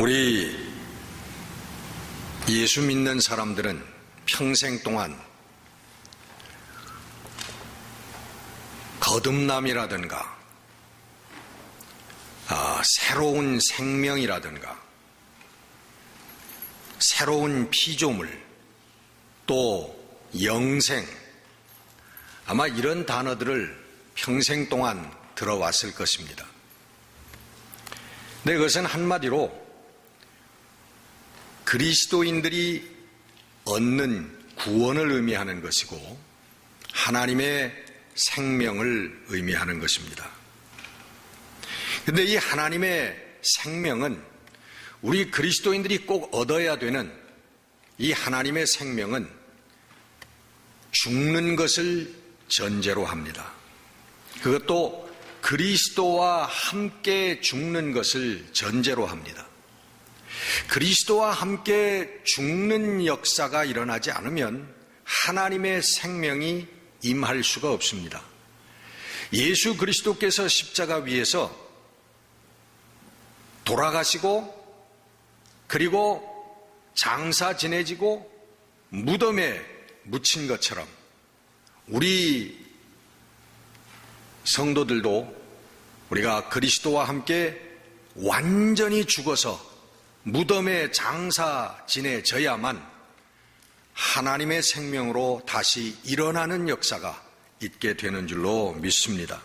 우리 예수 믿는 사람들은 평생 동안 거듭남이라든가 새로운 생명이라든가 새로운 피조물 또 영생, 아마 이런 단어들을 평생 동안 들어왔을 것입니다. 근데 그것은 한마디로 그리스도인들이 얻는 구원을 의미하는 것이고 하나님의 생명을 의미하는 것입니다. 그런데 이 하나님의 생명은 우리 그리스도인들이 꼭 얻어야 되는 이 하나님의 생명은 죽는 것을 전제로 합니다. 그것도 그리스도와 함께 죽는 것을 전제로 합니다. 그리스도와 함께 죽는 역사가 일어나지 않으면 하나님의 생명이 임할 수가 없습니다. 예수 그리스도께서 십자가 위에서 돌아가시고 그리고 장사 지내지고 무덤에 묻힌 것처럼 우리 성도들도 우리가 그리스도와 함께 완전히 죽어서 무덤에 장사 지내져야만 하나님의 생명으로 다시 일어나는 역사가 있게 되는 줄로 믿습니다.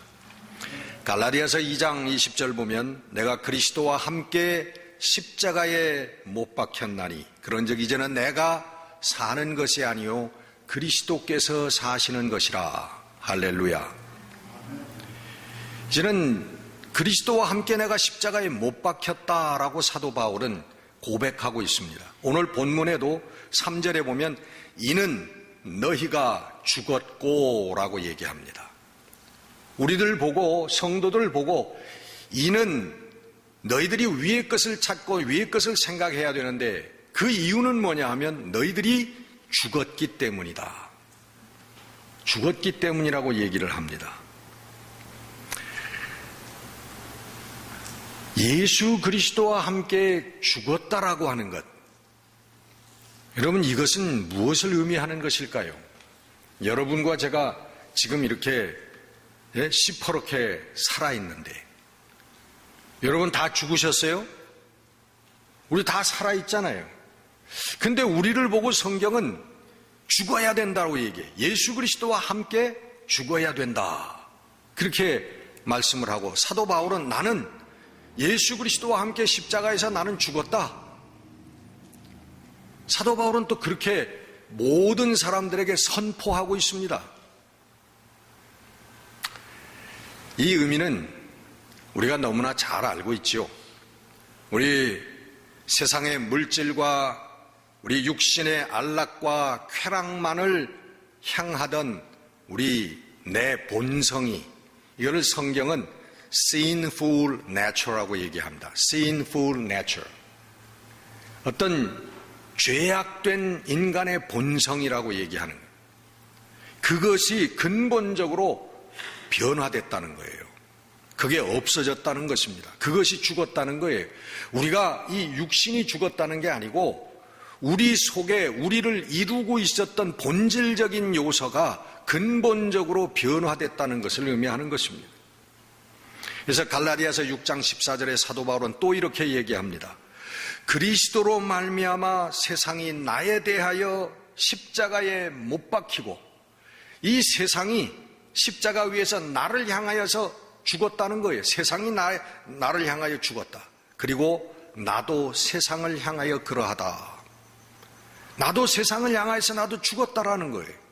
갈라디아서 2장 20절 보면 내가 그리스도와 함께 십자가에 못 박혔나니 그런즉 이제는 내가 사는 것이 아니요 그리스도께서 사시는 것이라. 할렐루야. 이제는 그리스도와 함께 내가 십자가에 못 박혔다라고 사도 바울은 고백하고 있습니다. 오늘 본문에도 3절에 보면 이는 너희가 죽었고 라고 얘기합니다. 우리들 보고 성도들 보고 이는 너희들이 위의 것을 찾고 위의 것을 생각해야 되는데 그 이유는 뭐냐 하면 너희들이 죽었기 때문이다. 죽었기 때문이라고 얘기를 합니다. 예수 그리스도와 함께 죽었다라고 하는 것, 여러분 이것은 무엇을 의미하는 것일까요? 여러분과 제가 지금 이렇게 시퍼렇게 살아있는데 여러분 다 죽으셨어요? 우리 다 살아있잖아요. 근데 우리를 보고 성경은 죽어야 된다고 얘기해. 예수 그리스도와 함께 죽어야 된다 그렇게 말씀을 하고 사도 바울은 나는 예수 그리스도와 함께 십자가에서 나는 죽었다. 사도 바울은 또 그렇게 모든 사람들에게 선포하고 있습니다. 이 의미는 우리가 너무나 잘 알고 있죠. 우리 세상의 물질과 우리 육신의 안락과 쾌락만을 향하던 우리 내 본성이, 이거를 성경은 sinful nature라고 얘기합니다. sinful nature. 어떤 죄악된 인간의 본성이라고 얘기하는 거예요. 그것이 근본적으로 변화됐다는 거예요. 그게 없어졌다는 것입니다. 그것이 죽었다는 거예요. 우리가 이 육신이 죽었다는 게 아니고 우리 속에 우리를 이루고 있었던 본질적인 요소가 근본적으로 변화됐다는 것을 의미하는 것입니다. 그래서 갈라디아서 6장 14절에 사도 바울은 또 이렇게 얘기합니다. 그리스도로 말미암아 세상이 나에 대하여 십자가에 못 박히고 이 세상이 십자가 위에서 나를 향하여서 죽었다는 거예요. 세상이 나를 향하여 죽었다. 그리고 나도 세상을 향하여 그러하다. 나도 세상을 향하여서 나도 죽었다라는 거예요.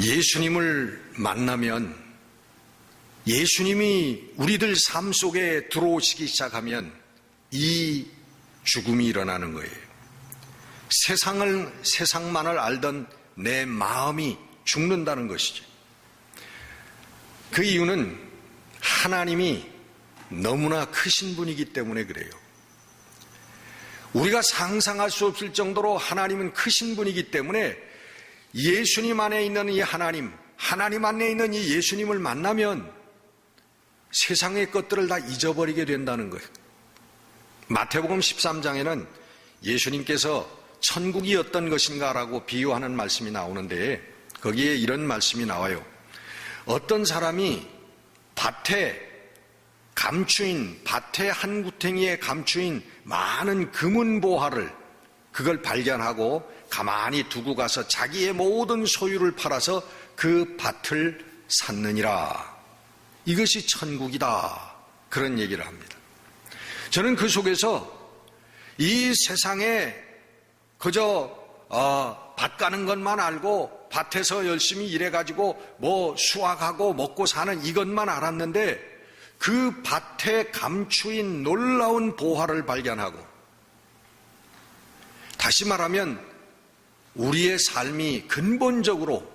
예수님을 만나면 예수님이 우리들 삶 속에 들어오시기 시작하면 이 죽음이 일어나는 거예요. 세상만을 알던 내 마음이 죽는다는 것이죠. 그 이유는 하나님이 너무나 크신 분이기 때문에 그래요. 우리가 상상할 수 없을 정도로 하나님은 크신 분이기 때문에 예수님 안에 있는 이 하나님 안에 있는 이 예수님을 만나면 세상의 것들을 다 잊어버리게 된다는 거예요. 마태복음 13장에는 예수님께서 천국이 어떤 것인가라고 비유하는 말씀이 나오는데 거기에 이런 말씀이 나와요. 어떤 사람이 밭에 한 구탱이에 감추인 많은 금은보화를 그걸 발견하고 가만히 두고 가서 자기의 모든 소유를 팔아서 그 밭을 샀느니라. 이것이 천국이다. 그런 얘기를 합니다. 저는 그 속에서 이 세상에 그저 밭 가는 것만 알고 밭에서 열심히 일해가지고 뭐 수확하고 먹고 사는 이것만 알았는데 그 밭에 감추인 놀라운 보화를 발견하고, 다시 말하면 우리의 삶이 근본적으로,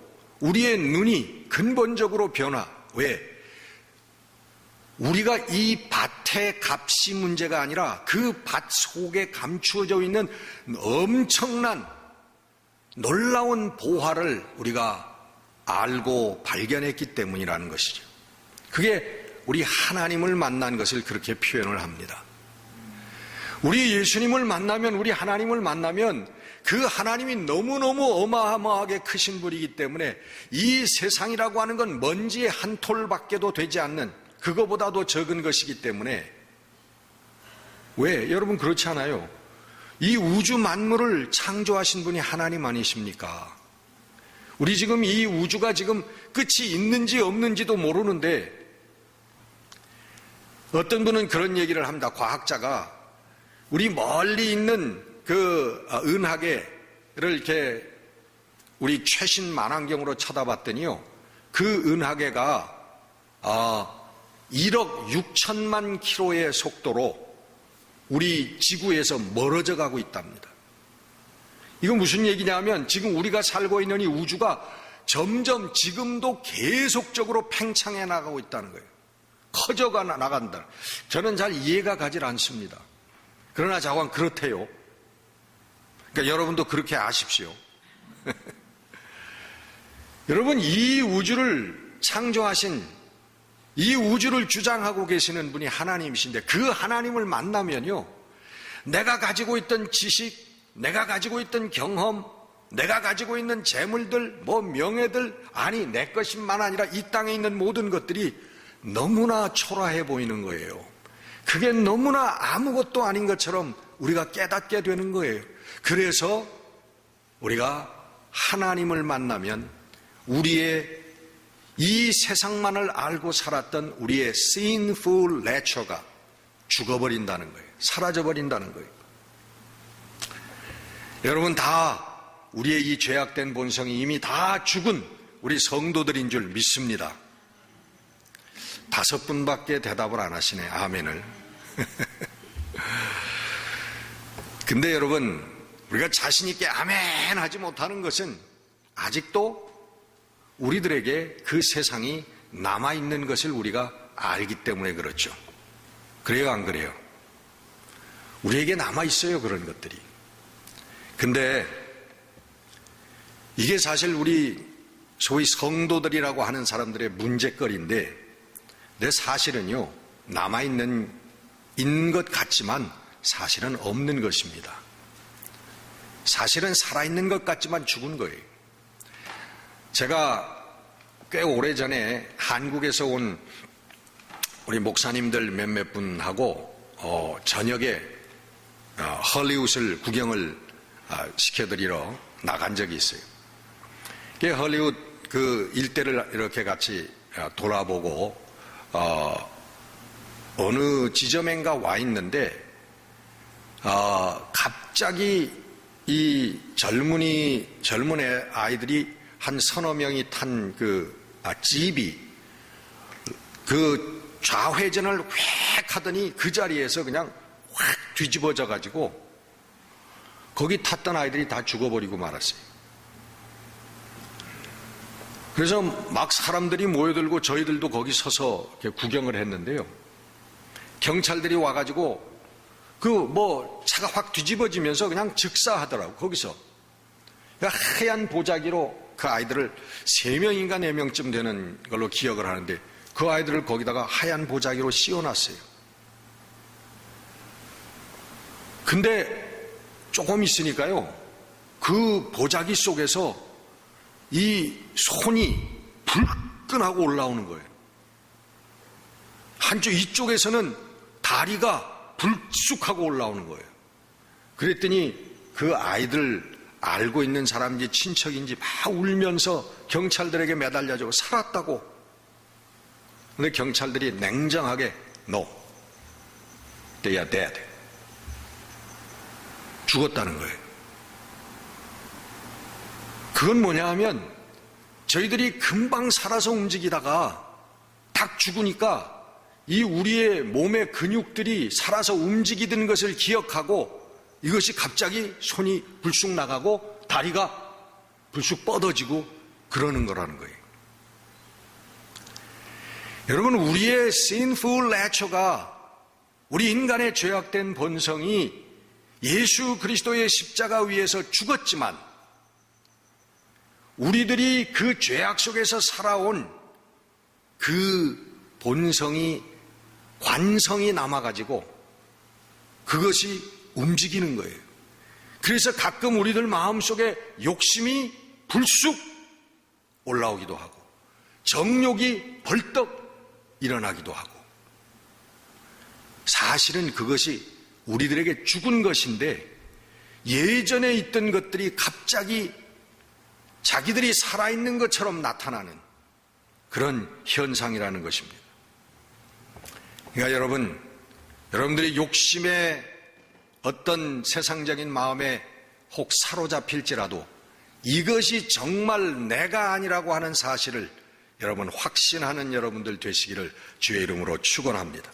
우리의 눈이 근본적으로 변화. 왜? 우리가 이 밭의 값이 문제가 아니라 그 밭 속에 감추어져 있는 엄청난 놀라운 보화를 우리가 알고 발견했기 때문이라는 것이죠. 그게 우리 하나님을 만난 것을 그렇게 표현을 합니다. 우리 예수님을 만나면, 우리 하나님을 만나면 그 하나님이 너무너무 어마어마하게 크신 분이기 때문에 이 세상이라고 하는 건 먼지의 한 톨밖에도 되지 않는, 그거보다도 적은 것이기 때문에, 왜? 여러분 그렇지 않아요? 이 우주 만물을 창조하신 분이 하나님 아니십니까? 우리 지금 이 우주가 지금 끝이 있는지 없는지도 모르는데, 어떤 분은 그런 얘기를 합니다. 과학자가 우리 멀리 있는 그 은하계를 이렇게 우리 최신 망원경으로 쳐다봤더니요, 그 은하계가 1억 6천만 킬로의 속도로 우리 지구에서 멀어져 가고 있답니다. 이건 무슨 얘기냐면 지금 우리가 살고 있는 이 우주가 점점 지금도 계속적으로 팽창해 나가고 있다는 거예요. 커져가 나간다. 저는 잘 이해가 가질 않습니다. 그러나 자관 그렇대요. 그러니까 여러분도 그렇게 아십시오. 여러분, 이 우주를 창조하신, 이 우주를 주장하고 계시는 분이 하나님이신데, 그 하나님을 만나면요, 내가 가지고 있던 지식, 내가 가지고 있던 경험, 내가 가지고 있는 재물들, 뭐 명예들, 아니 내 것뿐만 아니라 이 땅에 있는 모든 것들이 너무나 초라해 보이는 거예요. 그게 너무나 아무것도 아닌 것처럼 우리가 깨닫게 되는 거예요. 그래서 우리가 하나님을 만나면 우리의 이 세상만을 알고 살았던 우리의 sinful nature가 죽어버린다는 거예요. 사라져버린다는 거예요. 여러분, 다 우리의 이 죄악된 본성이 이미 다 죽은 우리 성도들인 줄 믿습니다. 5분밖에 대답을 안 하시네. 아멘을. 근데 여러분, 우리가 자신 있게 아멘 하지 못하는 것은 아직도 우리들에게 그 세상이 남아있는 것을 우리가 알기 때문에 그렇죠. 그래요, 안 그래요? 우리에게 남아있어요, 그런 것들이. 근데 이게 사실 우리 소위 성도들이라고 하는 사람들의 문제거리인데, 근데 사실은요, 남아있는 것 같지만 사실은 없는 것입니다. 사실은 살아있는 것 같지만 죽은 거예요. 제가 꽤 오래전에 한국에서 온 우리 목사님들 몇몇 분하고 저녁에 헐리우드를 구경을 시켜드리러 나간 적이 있어요. 헐리우드 그 일대를 이렇게 같이 돌아보고 어느 지점인가 와 있는데 갑자기 이 젊은 아이들이 한 서너 명이 탄 그 집이 그 좌회전을 휙 하더니 그 자리에서 그냥 확 뒤집어져 가지고 거기 탔던 아이들이 다 죽어버리고 말았어요. 그래서 막 사람들이 모여들고 저희들도 거기 서서 이렇게 구경을 했는데요. 경찰들이 와가지고 차가 확 뒤집어지면서 그냥 즉사하더라고, 거기서. 그러니까 하얀 보자기로 그 아이들을 3명인가 4명쯤 되는 걸로 기억을 하는데 그 아이들을 거기다가 하얀 보자기로 씌워놨어요. 근데 조금 있으니까요, 그 보자기 속에서 이 손이 불끈하고 올라오는 거예요. 한쪽 이쪽에서는 다리가 불쑥하고 올라오는 거예요. 그랬더니 그 아이들 알고 있는 사람인지 친척인지 막 울면서 경찰들에게 매달려주고 살았다고. 근데 경찰들이 냉정하게 No, they are dead. 죽었다는 거예요. 그건 뭐냐 하면 저희들이 금방 살아서 움직이다가 딱 죽으니까 이 우리의 몸의 근육들이 살아서 움직이던 것을 기억하고 이것이 갑자기 손이 불쑥 나가고 다리가 불쑥 뻗어지고 그러는 거라는 거예요. 여러분, 우리의 sinful nature가, 우리 인간의 죄악된 본성이 예수 그리스도의 십자가 위에서 죽었지만 우리들이 그 죄악 속에서 살아온 그 본성이, 관성이 남아가지고 그것이 움직이는 거예요. 그래서 가끔 우리들 마음속에 욕심이 불쑥 올라오기도 하고 정욕이 벌떡 일어나기도 하고, 사실은 그것이 우리들에게 죽은 것인데 예전에 있던 것들이 갑자기 자기들이 살아있는 것처럼 나타나는 그런 현상이라는 것입니다. 그러니까 여러분들이 욕심에 어떤 세상적인 마음에 혹 사로잡힐지라도 이것이 정말 내가 아니라고 하는 사실을 여러분 확신하는 여러분들 되시기를 주의 이름으로 축원합니다.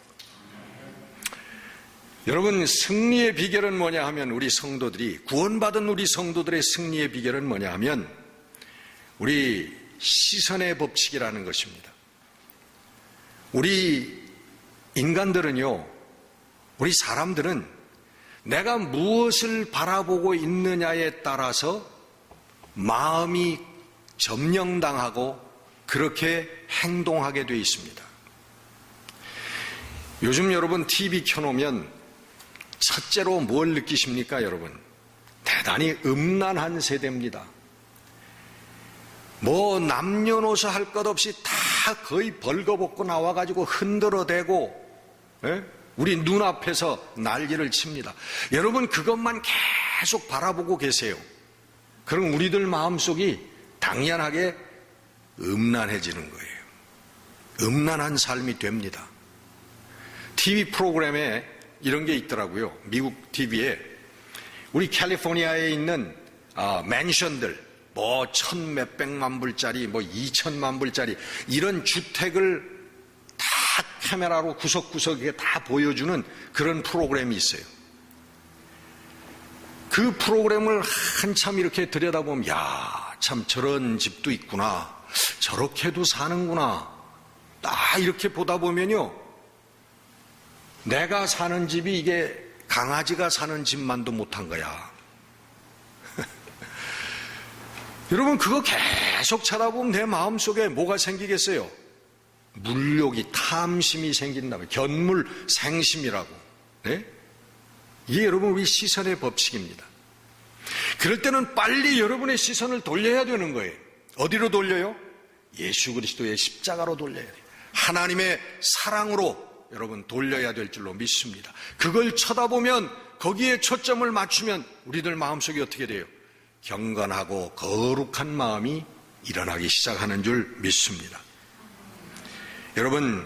여러분, 승리의 비결은 뭐냐 하면, 우리 성도들이, 구원받은 우리 성도들의 승리의 비결은 뭐냐 하면 우리 시선의 법칙이라는 것입니다. 우리 인간들은요, 우리 사람들은 내가 무엇을 바라보고 있느냐에 따라서 마음이 점령당하고 그렇게 행동하게 되어 있습니다. 요즘 여러분 TV 켜놓으면 첫째로 뭘 느끼십니까, 여러분? 대단히 음란한 세대입니다. 뭐 남녀노소 할 것 없이 다 거의 벌거벗고 나와가지고 흔들어대고, 우리 눈앞에서 난리를 칩니다. 여러분, 그것만 계속 바라보고 계세요. 그럼 우리들 마음속이 당연하게 음란해지는 거예요. 음란한 삶이 됩니다. TV 프로그램에 이런 게 있더라고요. 미국 TV에 우리 캘리포니아에 있는 맨션들, 뭐 1,000몇백만 불짜리, 뭐 2천만 불짜리 이런 주택을 다 카메라로 구석구석에 다 보여주는 그런 프로그램이 있어요. 그 프로그램을 한참 이렇게 들여다보면, 야, 참 저런 집도 있구나, 저렇게도 사는구나, 딱 이렇게 보다 보면요, 내가 사는 집이 이게 강아지가 사는 집만도 못한 거야. 여러분, 그거 계속 쳐다보면 내 마음속에 뭐가 생기겠어요? 물욕이, 탐심이 생긴다면, 견물생심이라고. 네? 이게 여러분 우리 시선의 법칙입니다. 그럴 때는 빨리 여러분의 시선을 돌려야 되는 거예요. 어디로 돌려요? 예수 그리스도의 십자가로 돌려야 돼요. 하나님의 사랑으로 여러분 돌려야 될 줄로 믿습니다. 그걸 쳐다보면, 거기에 초점을 맞추면 우리들 마음속이 어떻게 돼요? 경건하고 거룩한 마음이 일어나기 시작하는 줄 믿습니다. 여러분,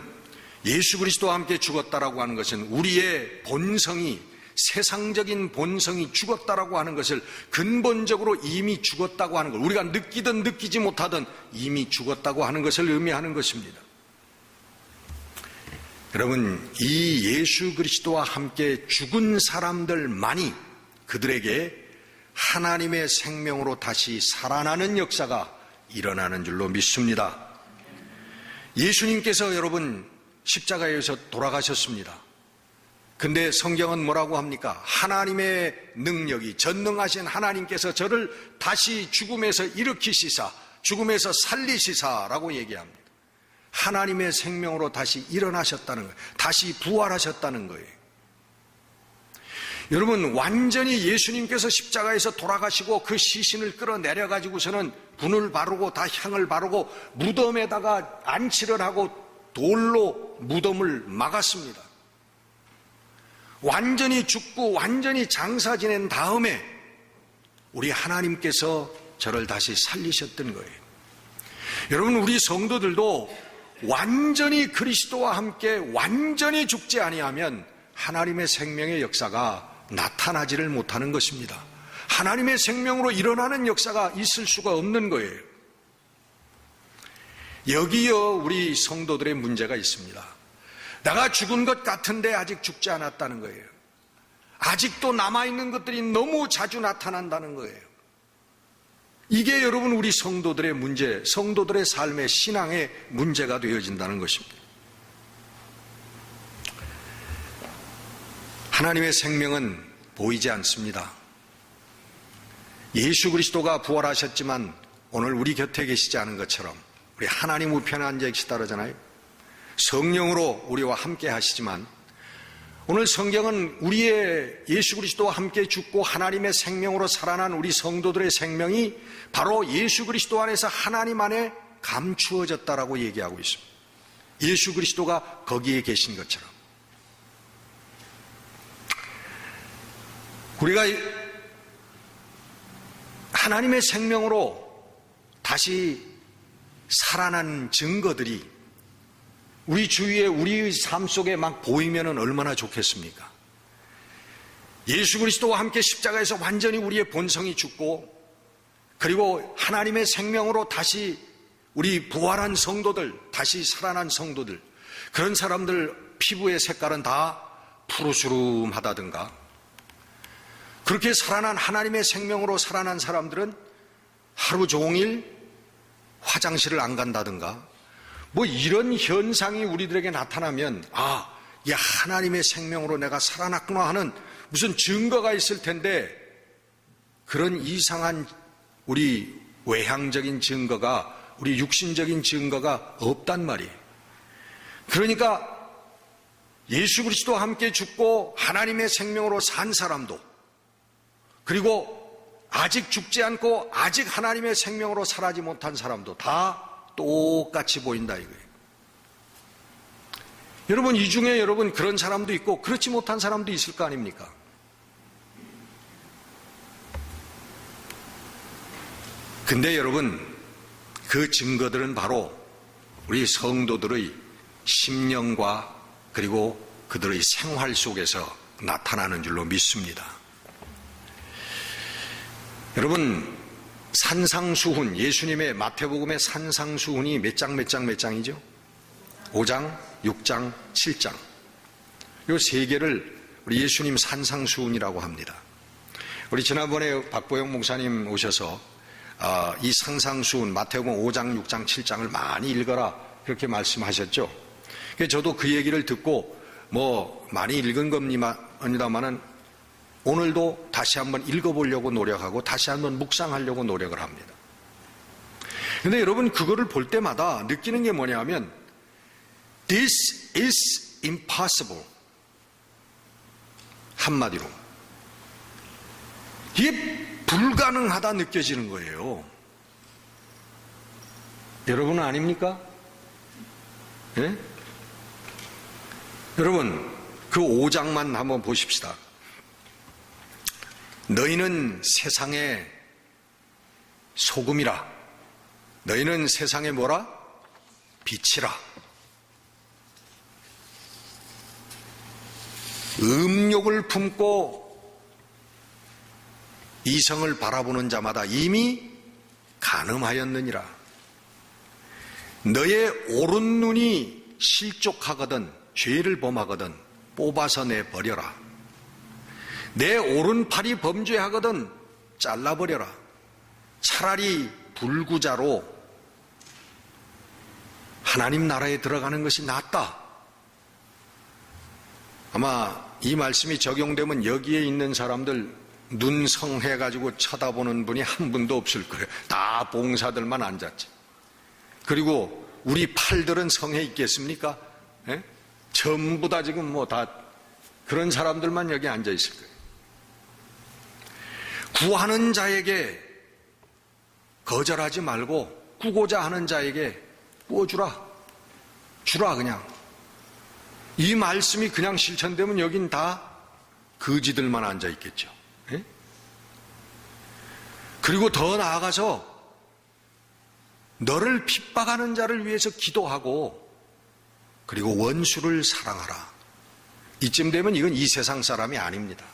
예수 그리스도와 함께 죽었다라고 하는 것은 우리의 본성이, 세상적인 본성이 죽었다라고 하는 것을 근본적으로 이미 죽었다고 하는 것, 우리가 느끼든 느끼지 못하든 이미 죽었다고 하는 것을 의미하는 것입니다. 여러분, 이 예수 그리스도와 함께 죽은 사람들만이 그들에게 하나님의 생명으로 다시 살아나는 역사가 일어나는 줄로 믿습니다. 예수님께서 여러분 십자가에서 돌아가셨습니다. 근데 성경은 뭐라고 합니까? 하나님의 능력이, 전능하신 하나님께서 저를 다시 죽음에서 일으키시사, 죽음에서 살리시사라고 얘기합니다. 하나님의 생명으로 다시 일어나셨다는 거예요. 다시 부활하셨다는 거예요. 여러분, 완전히 예수님께서 십자가에서 돌아가시고 그 시신을 끌어내려 가지고서는 분을 바르고 다 향을 바르고 무덤에다가 안치를 하고 돌로 무덤을 막았습니다. 완전히 죽고 완전히 장사 지낸 다음에 우리 하나님께서 저를 다시 살리셨던 거예요. 여러분, 우리 성도들도 완전히 그리스도와 함께 완전히 죽지 아니하면 하나님의 생명의 역사가 나타나지를 못하는 것입니다. 하나님의 생명으로 일어나는 역사가 있을 수가 없는 거예요. 여기요, 우리 성도들의 문제가 있습니다. 내가 죽은 것 같은데 아직 죽지 않았다는 거예요. 아직도 남아있는 것들이 너무 자주 나타난다는 거예요. 이게 여러분 우리 성도들의 문제, 성도들의 삶의 신앙의 문제가 되어진다는 것입니다. 하나님의 생명은 보이지 않습니다. 예수 그리스도가 부활하셨지만 오늘 우리 곁에 계시지 않은 것처럼 우리 하나님 우편에 앉아 계시다 그러잖아요. 성령으로 우리와 함께 하시지만 오늘 성경은 우리의 예수 그리스도와 함께 죽고 하나님의 생명으로 살아난 우리 성도들의 생명이 바로 예수 그리스도 안에서 하나님 안에 감추어졌다라고 얘기하고 있습니다. 예수 그리스도가 거기에 계신 것처럼. 우리가 하나님의 생명으로 다시 살아난 증거들이 우리 주위에 우리의 삶 속에 막 보이면 얼마나 좋겠습니까? 예수 그리스도와 함께 십자가에서 완전히 우리의 본성이 죽고 그리고 하나님의 생명으로 다시 우리 부활한 성도들, 다시 살아난 성도들, 그런 사람들 피부의 색깔은 다 푸르스름하다든가, 그렇게 살아난 하나님의 생명으로 살아난 사람들은 하루 종일 화장실을 안 간다든가, 뭐 이런 현상이 우리들에게 나타나면 이 하나님의 생명으로 내가 살아났구나 하는 무슨 증거가 있을 텐데, 그런 이상한 우리 외향적인 증거가, 우리 육신적인 증거가 없단 말이에요. 그러니까 예수 그리스도와 함께 죽고 하나님의 생명으로 산 사람도, 그리고 아직 죽지 않고 아직 하나님의 생명으로 살아지 못한 사람도 다 똑같이 보인다 이거예요. 여러분, 이 중에 여러분 그런 사람도 있고 그렇지 못한 사람도 있을 거 아닙니까? 근데 여러분, 그 증거들은 바로 우리 성도들의 심령과 그리고 그들의 생활 속에서 나타나는 줄로 믿습니다. 여러분, 산상수훈, 예수님의 마태복음의 산상수훈이 몇 장이죠? 5장, 6장, 7장. 이 세 개를 우리 예수님 산상수훈이라고 합니다. 우리 지난번에 박보영 목사님 오셔서 이 산상수훈 마태복음 5장, 6장, 7장을 많이 읽어라 그렇게 말씀하셨죠. 저도 그 얘기를 듣고 많이 읽은 겁니다만은 오늘도 다시 한번 읽어보려고 노력하고 다시 한번 묵상하려고 노력을 합니다. 그런데 여러분, 그거를 볼 때마다 느끼는 게 뭐냐면 This is impossible. 한마디로 이게 불가능하다 느껴지는 거예요. 여러분은 아닙니까? 예? 여러분, 그 5장만 한번 보십시다. 너희는 세상의 소금이라. 너희는 세상의 뭐라? 빛이라. 음욕을 품고 이성을 바라보는 자마다 이미 간음하였느니라. 너의 오른 눈이 실족하거든 죄를 범하거든 뽑아서 내버려라. 내 오른팔이 범죄하거든 잘라버려라. 차라리 불구자로 하나님 나라에 들어가는 것이 낫다. 아마 이 말씀이 적용되면 여기에 있는 사람들 눈 성해가지고 쳐다보는 분이 한 분도 없을 거예요. 다 봉사들만 앉았지. 그리고 우리 팔들은 성에 있겠습니까? 예? 전부 다 지금 뭐 다 그런 사람들만 여기 앉아 있을 거예요. 구하는 자에게 거절하지 말고 구고자 하는 자에게 구워주라. 주라 그냥. 이 말씀이 그냥 실천되면 여긴 다 거지들만 앉아 있겠죠. 예? 그리고 더 나아가서 너를 핍박하는 자를 위해서 기도하고 그리고 원수를 사랑하라. 이쯤 되면 이건 이 세상 사람이 아닙니다.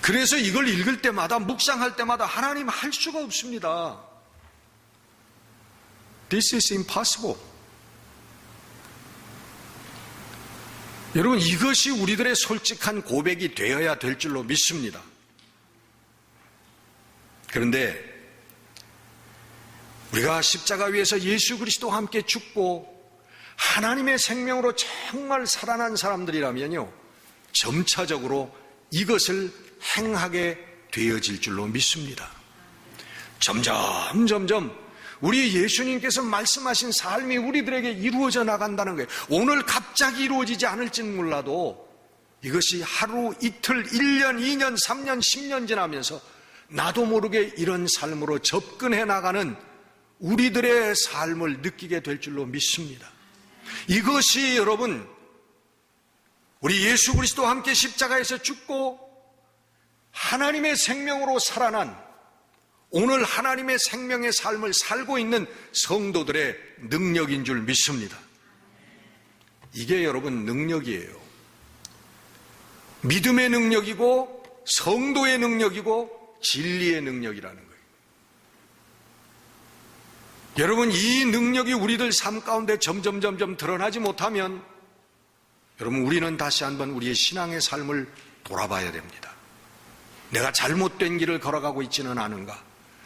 그래서 이걸 읽을 때마다 묵상할 때마다 하나님 할 수가 없습니다. This is impossible. 여러분 이것이 우리들의 솔직한 고백이 되어야 될 줄로 믿습니다. 그런데 우리가 십자가 위에서 예수 그리스도와 함께 죽고 하나님의 생명으로 정말 살아난 사람들이라면요, 점차적으로 이것을 행하게 되어질 줄로 믿습니다. 점점 우리 예수님께서 말씀하신 삶이 우리들에게 이루어져 나간다는 거예요. 오늘 갑자기 이루어지지 않을지는 몰라도 이것이 하루, 이틀, 1년, 2년, 3년, 10년 지나면서 나도 모르게 이런 삶으로 접근해 나가는 우리들의 삶을 느끼게 될 줄로 믿습니다. 이것이 여러분 우리 예수 그리스도와 함께 십자가에서 죽고 하나님의 생명으로 살아난 오늘 하나님의 생명의 삶을 살고 있는 성도들의 능력인 줄 믿습니다. 이게 여러분 능력이에요. 믿음의 능력이고 성도의 능력이고 진리의 능력이라는 거예요. 여러분 이 능력이 우리들 삶 가운데 점점 드러나지 못하면 여러분 우리는 다시 한번 우리의 신앙의 삶을 돌아봐야 됩니다. 내가 잘못된 길을 걸어가고 있지는 않은가?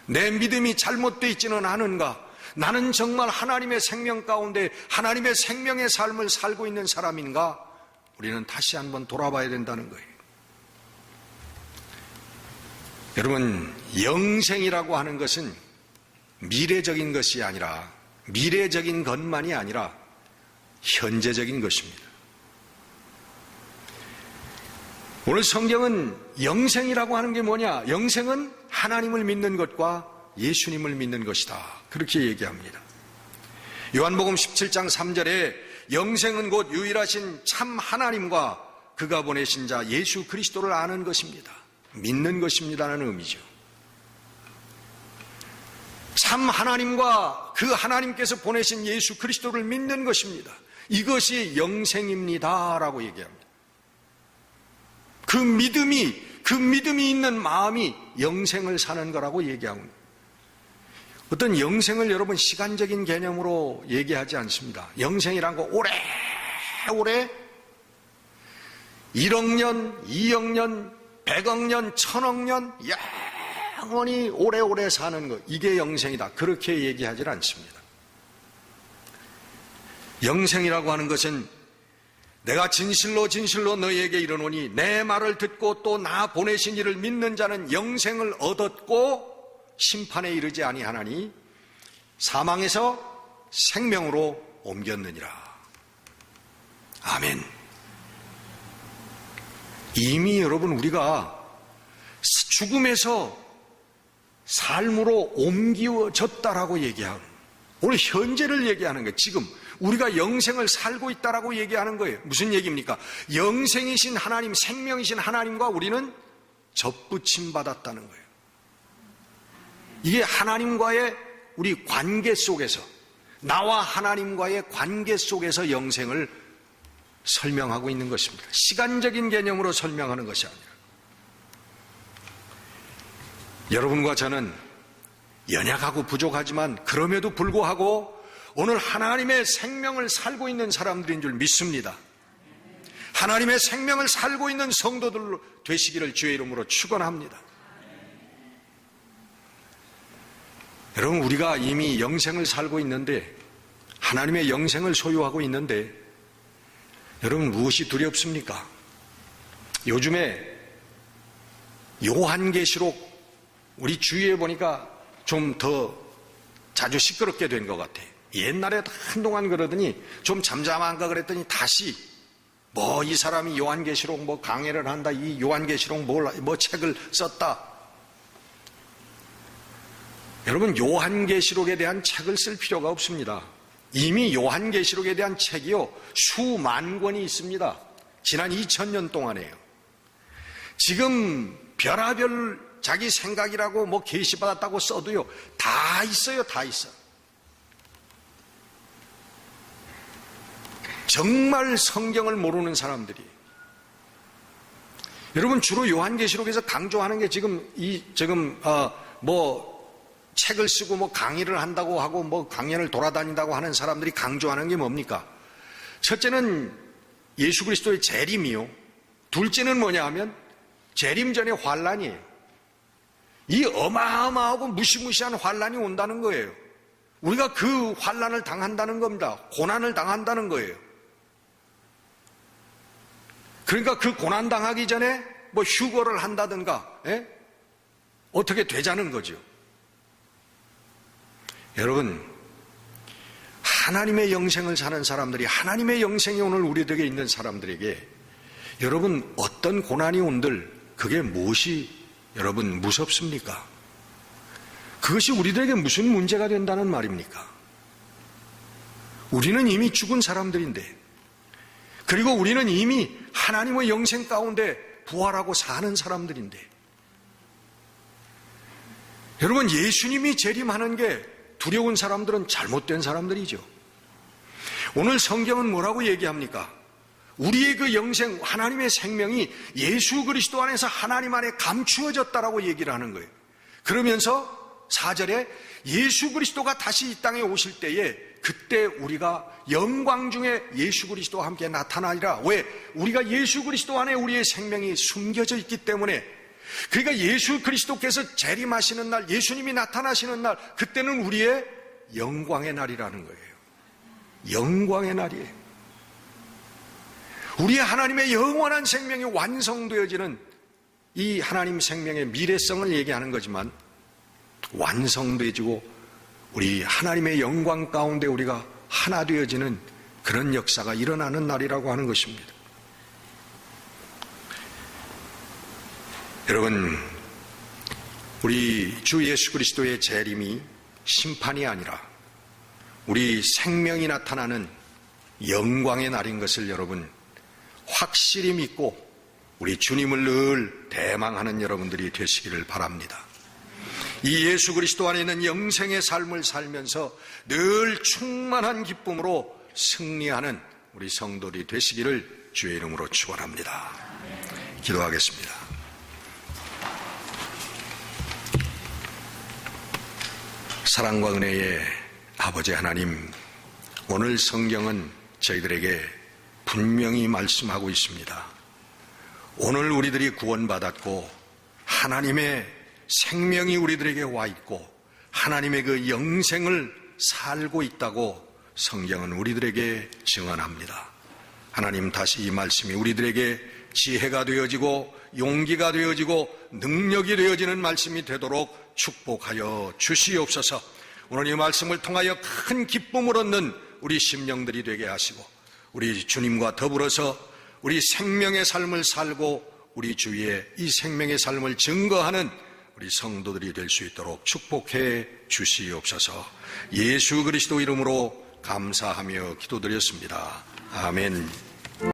내 믿음이 잘못되어 있지는 않은가? 나는 정말 하나님의 생명 가운데 하나님의 생명의 삶을 살고 있는 사람인가? 우리는 다시 한번 돌아봐야 된다는 거예요. 여러분 영생이라고 하는 것은 미래적인 것이 아니라 미래적인 것만이 아니라 현재적인 것입니다. 오늘 성경은 영생이라고 하는 게 뭐냐? 영생은 하나님을 믿는 것과 예수님을 믿는 것이다. 그렇게 얘기합니다. 요한복음 17장 3절에 영생은 곧 유일하신 참 하나님과 그가 보내신 자 예수 그리스도를 아는 것입니다. 믿는 것입니다라는 의미죠. 참 하나님과 그 하나님께서 보내신 예수 그리스도를 믿는 것입니다. 이것이 영생입니다라고 얘기합니다. 그 믿음이 있는 마음이 영생을 사는 거라고 얘기합니다. 어떤 영생을 여러분 시간적인 개념으로 얘기하지 않습니다. 영생이란 거 오래오래 1억 년, 2억 년, 100억 년, 1000억 년 영원히 오래오래 사는 것, 이게 영생이다. 그렇게 얘기하지 않습니다. 영생이라고 하는 것은 내가 진실로 너희에게 이르노니 내 말을 듣고 또 나 보내신 이를 믿는 자는 영생을 얻었고 심판에 이르지 아니하나니 사망에서 생명으로 옮겼느니라. 아멘. 이미 여러분 우리가 죽음에서 삶으로 옮겨졌다라고 얘기하는, 오늘 현재를 얘기하는 거예요. 지금 우리가 영생을 살고 있다라고 얘기하는 거예요. 무슨 얘기입니까? 영생이신 하나님, 생명이신 하나님과 우리는 접붙임 받았다는 거예요. 이게 하나님과의 우리 관계 속에서, 나와 하나님과의 관계 속에서 영생을 설명하고 있는 것입니다. 시간적인 개념으로 설명하는 것이 아니라. 여러분과 저는 연약하고 부족하지만 그럼에도 불구하고 오늘 하나님의 생명을 살고 있는 사람들인 줄 믿습니다. 하나님의 생명을 살고 있는 성도들 되시기를 주의 이름으로 축원합니다. 여러분 우리가 이미 영생을 살고 있는데, 하나님의 영생을 소유하고 있는데 여러분 무엇이 두렵습니까? 요즘에 요한계시록 우리 주위에 보니까 좀 더 자주 시끄럽게 된 것 같아요. 옛날에 한동안 그러더니 좀 잠잠한가 그랬더니 다시 이 사람이 요한계시록 강해를 한다, 이 요한계시록 책을 썼다. 여러분, 요한계시록에 대한 책을 쓸 필요가 없습니다. 이미 요한계시록에 대한 책이요, 수만 권이 있습니다. 지난 2000년 동안에요. 지금 별하별 자기 생각이라고 계시받았다고 써도요, 다 있어요, 다 있어. 정말 성경을 모르는 사람들이. 여러분, 주로 요한계시록에서 강조하는 게 책을 쓰고 강의를 한다고 하고 강연을 돌아다닌다고 하는 사람들이 강조하는 게 뭡니까? 첫째는 예수 그리스도의 재림이요. 둘째는 뭐냐 하면 재림 전에 환란이에요. 이 어마어마하고 무시무시한 환란이 온다는 거예요. 우리가 그 환란을 당한다는 겁니다. 고난을 당한다는 거예요. 그러니까 그 고난 당하기 전에 휴거를 한다든가 어떻게 되자는 거죠. 여러분, 하나님의 영생을 사는 사람들이, 하나님의 영생이 오늘 우리에게 있는 사람들에게 여러분 어떤 고난이 온들 그게 무엇이 여러분 무섭습니까? 그것이 우리들에게 무슨 문제가 된다는 말입니까? 우리는 이미 죽은 사람들인데, 그리고 우리는 이미 하나님의 영생 가운데 부활하고 사는 사람들인데, 여러분, 예수님이 재림하는 게 두려운 사람들은 잘못된 사람들이죠. 오늘 성경은 뭐라고 얘기합니까? 우리의 그 영생, 하나님의 생명이 예수 그리스도 안에서 하나님 안에 감추어졌다라고 얘기를 하는 거예요. 그러면서 4절에 예수 그리스도가 다시 이 땅에 오실 때에 그때 우리가 영광 중에 예수 그리스도와 함께 나타나리라. 왜? 우리가 예수 그리스도 안에 우리의 생명이 숨겨져 있기 때문에. 그러니까 예수 그리스도께서 재림하시는 날, 예수님이 나타나시는 날, 그때는 우리의 영광의 날이라는 거예요. 영광의 날이에요. 우리의 하나님의 영원한 생명이 완성되어지는 이 하나님 생명의 미래성을 얘기하는 거지만, 완성되어지고 우리 하나님의 영광 가운데 우리가 하나 되어지는 그런 역사가 일어나는 날이라고 하는 것입니다. 여러분, 우리 주 예수 그리스도의 재림이 심판이 아니라 우리 생명이 나타나는 영광의 날인 것을 여러분 확실히 믿고 우리 주님을 늘 대망하는 여러분들이 되시기를 바랍니다. 이 예수 그리스도 안에 있는 영생의 삶을 살면서 늘 충만한 기쁨으로 승리하는 우리 성도들이 되시기를 주의 이름으로 축원합니다. 기도하겠습니다. 사랑과 은혜의 아버지 하나님, 오늘 성경은 저희들에게 분명히 말씀하고 있습니다. 오늘 우리들이 구원받았고 하나님의 생명이 우리들에게 와 있고 하나님의 그 영생을 살고 있다고 성경은 우리들에게 증언합니다. 하나님, 다시 이 말씀이 우리들에게 지혜가 되어지고 용기가 되어지고 능력이 되어지는 말씀이 되도록 축복하여 주시옵소서. 오늘 이 말씀을 통하여 큰 기쁨을 얻는 우리 심령들이 되게 하시고 우리 주님과 더불어서 우리 생명의 삶을 살고 우리 주위에 이 생명의 삶을 증거하는 우리 성도들이 될 수 있도록 축복해 주시옵소서. 예수 그리스도 이름으로 감사하며 기도드렸습니다. 아멘.